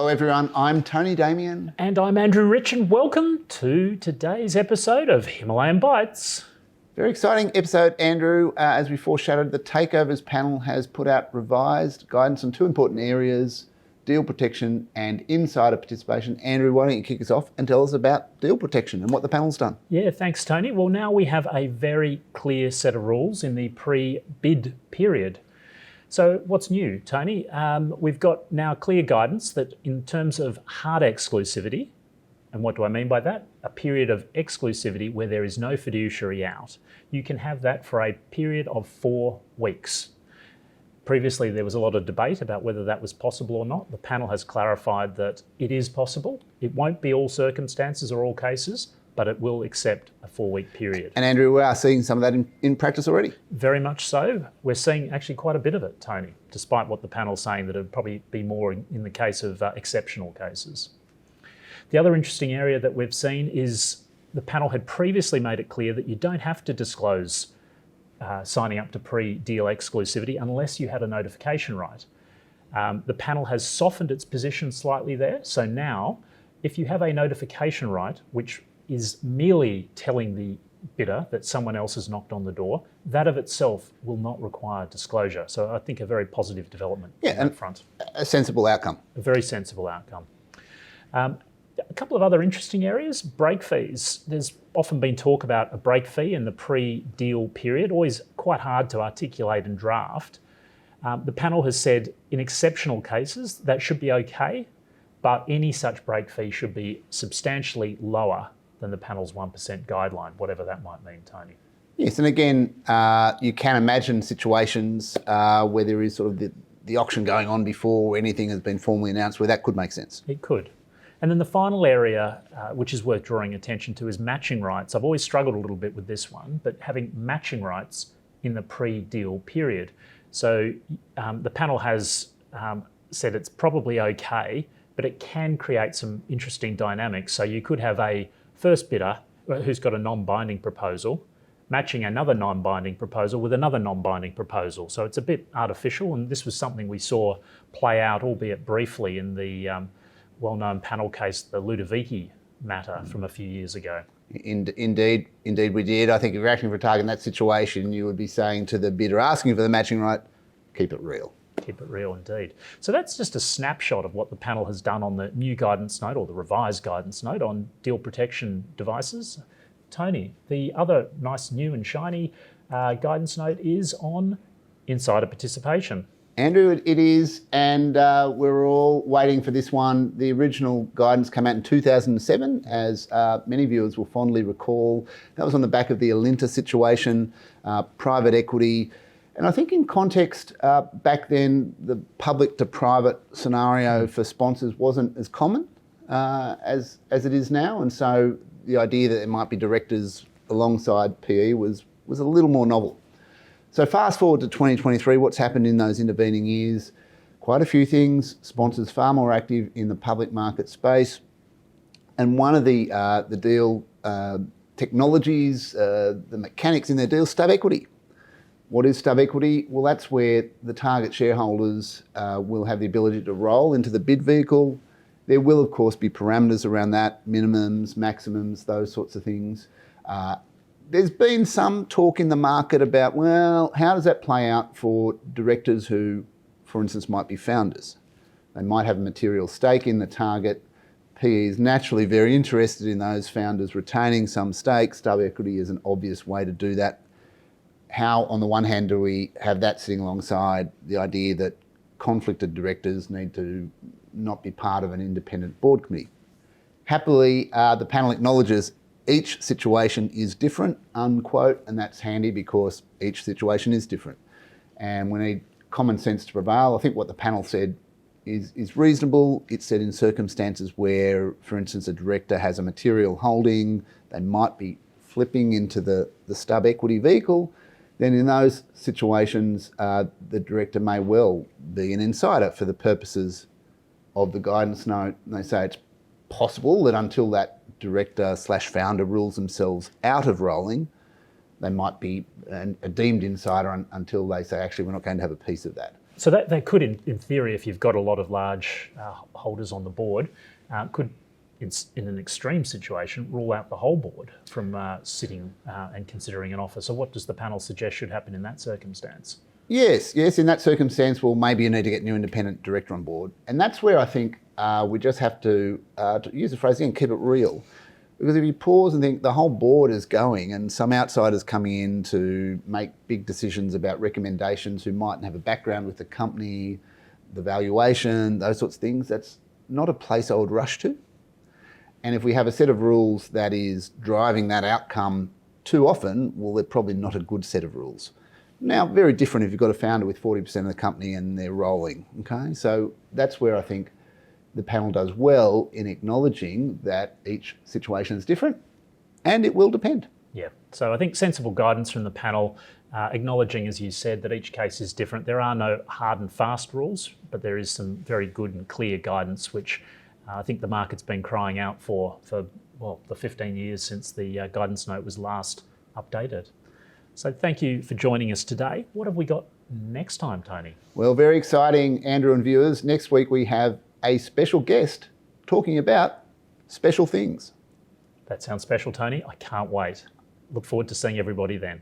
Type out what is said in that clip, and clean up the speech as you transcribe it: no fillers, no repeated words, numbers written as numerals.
everyone, I'm Tony Damien. And I'm Andrew Rich, and welcome to today's episode of Himalayan Bites. Very exciting episode, Andrew. As we foreshadowed, the Takeovers panel has put out revised guidance on two important areas, deal protection and insider participation. Andrew, why don't you kick us off and tell us about deal protection and what the panel's done? Yeah, thanks, Tony. Well, now we have a very clear set of rules in the pre-bid period. So what's new, Tony? We've got now clear guidance that in terms of hard exclusivity, and what do I mean by that? A period of exclusivity where there is no fiduciary out. You can have that for a period of 4 weeks. Previously, there was a lot of debate about whether that was possible or not. The panel has clarified that it is possible. It won't be all circumstances or all cases, but it will accept a 4-week period. And Andrew, we are seeing some of that in practice already? Very much so. We're seeing actually quite a bit of it, Tony, despite what the panel's saying that it would probably be more in the case of exceptional cases. The other interesting area that we've seen is the panel had previously made it clear that you don't have to disclose signing up to pre-deal exclusivity unless you had a notification right. The panel has softened its position slightly there. So now, if you have a notification right, which is merely telling the bidder that someone else has knocked on the door, that of itself will not require disclosure. So I think a very positive development on that front. A sensible outcome. A very sensible outcome. A couple of other interesting areas, break fees. There's often been talk about a break fee in the pre-deal period, always quite hard to articulate and draft. The panel has said in exceptional cases that should be okay, but any such break fee should be substantially lower than the panel's 1% guideline, whatever that might mean, Tony. Yes, and again, you can imagine situations where there is sort of the auction going on before anything has been formally announced, where that could make sense. It could. And then the final area, which is worth drawing attention to, is matching rights. I've always struggled a little bit with this one, but having matching rights in the pre-deal period. So the panel has said it's probably okay, but it can create some interesting dynamics. So you could have a first bidder who's got a non-binding proposal matching another non-binding proposal with another non-binding proposal. So it's a bit artificial, and this was something we saw play out, albeit briefly, in the well-known panel case, the Ludovici matter from a few years ago. Indeed we did. I think if you're acting for a target in that situation, you would be saying to the bidder asking for the matching right, keep it real. Keep it real indeed. So that's just a snapshot of what the panel has done on the new guidance note, or the revised guidance note on deal protection devices. Tony, the other nice new and shiny guidance note is on insider participation. Andrew, it is, and we're all waiting for this one. The original guidance came out in 2007, as many viewers will fondly recall. That was on the back of the Alinta situation, private equity. And I think in context, back then, the public to private scenario for sponsors wasn't as common as it is now. And so the idea that there might be directors alongside PE was a little more novel. So fast forward to 2023, what's happened in those intervening years? Quite a few things. Sponsors far more active in the public market space. And one of the deal technologies, the mechanics in their deal, stub equity. What is stub equity? Well, that's where the target shareholders will have the ability to roll into the bid vehicle. There will, of course, be parameters around that, minimums, maximums, those sorts of things. There's been some talk in the market about, well, how does that play out for directors who, for instance, might be founders? They might have a material stake in the target. PE is naturally very interested in those founders retaining some stake. Stub equity is an obvious way to do that. How, on the one hand, do we have that sitting alongside the idea that conflicted directors need to not be part of an independent board committee? Happily, the panel acknowledges each situation is different, unquote, and that's handy because each situation is different. And we need common sense to prevail. I think what the panel said is reasonable. It said in circumstances where, for instance, a director has a material holding, they might be flipping into the stub equity vehicle, then in those situations, the director may well be an insider for the purposes of the guidance note. And they say it's possible that until that director/founder rules themselves out of rolling, they might be a deemed insider until they say, actually, we're not going to have a piece of that. So that could, in theory, if you've got a lot of large holders on the board, could, in an extreme situation, rule out the whole board from sitting and considering an offer. So what does the panel suggest should happen in that circumstance? Yes. In that circumstance, well, maybe you need to get a new independent director on board. And that's where I think we just have to use the phrase again, keep it real. Because if you pause and think the whole board is going and some outsiders coming in to make big decisions about recommendations who mightn't have a background with the company, the valuation, those sorts of things, that's not a place I would rush to. And if we have a set of rules that is driving that outcome too often, well, they're probably not a good set of rules. Now, very different if you've got a founder with 40% of the company and they're rolling, okay? So that's where I think the panel does well in acknowledging that each situation is different and it will depend. Yeah, so I think sensible guidance from the panel, acknowledging, as you said, that each case is different. There are no hard and fast rules, but there is some very good and clear guidance, which I think the market's been crying out for the 15 years since the guidance note was last updated. So thank you for joining us today. What have we got next time, Tony? Well, very exciting, Andrew and viewers. Next week we have a special guest talking about special things. That sounds special, Tony. I can't wait. Look forward to seeing everybody then.